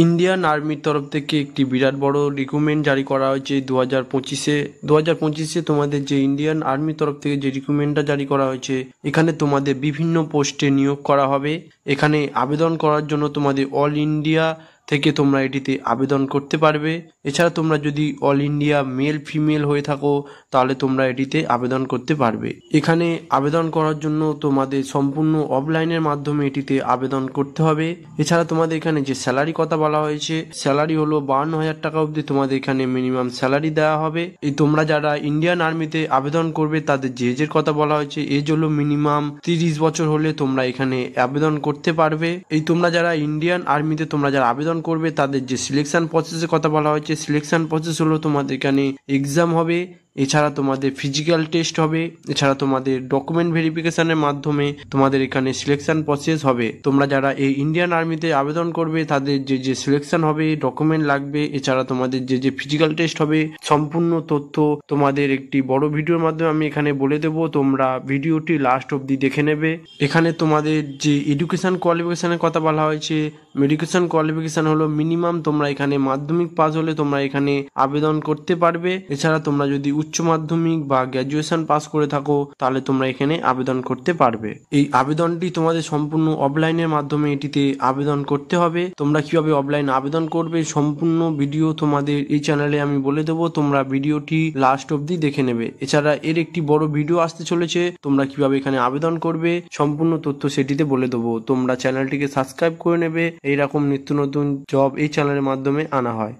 Indian আর্মির তরফ থেকে একটি বিরাট বড় রিক্রুটমেন্ট জারি করা হয়েছে 2025-এ তোমাদের যে ইন্ডিয়ান আর্মির তরফ থেকে যে রিক্রুটমেন্টটা জারি করা হয়েছে, এখানে তোমাদের বিভিন্ন পোস্টে নিয়োগ করা হবে। এখানে আবেদন করার জন্য তোমাদের অল ইন্ডিয়া থেকে তোমরা এটিতে আবেদন করতে পারবে। এছাড়া তোমরা যদি অল ইন্ডিয়া মেল ফিমেল হয়ে থাকো তাহলে তোমরা এটিতে আবেদন করতে পারবে। এখানে আবেদন করার জন্য তোমাদের সম্পূর্ণ অফলাইনের মাধ্যমে এটিতে আবেদন করতে হবে। এছাড়া তোমাদের এখানে যে স্যালারি কথা বলা হয়েছে, স্যালারি হলো 52,000 টাকা অবধি তোমাদের এখানে মিনিমাম স্যালারি দেওয়া হবে। এই তোমরা যারা ইন্ডিয়ান আর্মিতে আবেদন করবে তাদের যে এজের কথা বলা হয়েছে, এজ হলো মিনিমাম 30 বছর হলে তোমরা এখানে আবেদন করতে পারবে। এই তোমরা যারা ইন্ডিয়ান আর্মিতে তোমরা যারা আবেদন করবে তাদের যে সিলেকশন প্রসেসের কথা বলা হয়েছে, সিলেকশন প্রসেস হলো তোমাদের এখানে এক্সাম হবে, এছাড়া তোমাদের ফিজিক্যাল টেস্ট হবে, এছাড়া তোমাদের ডকুমেন্ট ভেরিফিকেশনের মাধ্যমে তোমাদের এখানে সিলেকশন প্রসেস হবে। তোমরা যারা এই ইন্ডিয়ান আর্মিতে আবেদন করবে তাদের যে যে সিলেকশন হবে, ডকুমেন্ট লাগবে, এছাড়া তোমাদের যে যে ফিজিক্যাল টেস্ট হবে, সম্পূর্ণ তথ্য তোমাদের একটি বড় ভিডিওর মাধ্যমে আমি এখানে বলে দেবো। তোমরা ভিডিওটি লাস্ট অবধি দেখে নেবে। এখানে তোমাদের যে এডুকেশন কোয়ালিফিকেশনের কথা বলা হয়েছে, এডুকেশন কোয়ালিফিকেশন হলো মিনিমাম তোমরা এখানে মাধ্যমিক পাস হলে তোমরা এখানে আবেদন করতে পারবে। এছাড়া তোমরা যদি উচ্চ মাধ্যমিক বা গ্র্যাজুয়েশন পাস করে থাকো তাহলে তোমরা এখানে আবেদন করতে পারবে। এই আবেদনটি তোমাদের সম্পূর্ণ অফলাইনের মাধ্যমে এটিতে আবেদন করতে হবে। তোমরা কিভাবে অফলাইন আবেদন করবে সম্পূর্ণ ভিডিও তোমাদের এই চ্যানেলে আমি বলে দেবো, তোমরা ভিডিওটি লাস্ট অবধি দেখে নেবে। এছাড়া এর একটি বড় ভিডিও আসতে চলেছে, তোমরা কিভাবে এখানে আবেদন করবে সম্পূর্ণ তথ্য সেটিতে বলে দেবো। তোমরা চ্যানেলটিকে সাবস্ক্রাইব করে নেবে, এইরকম নিত্য নতুন জব এই চ্যানেলের মাধ্যমে আনা হয়।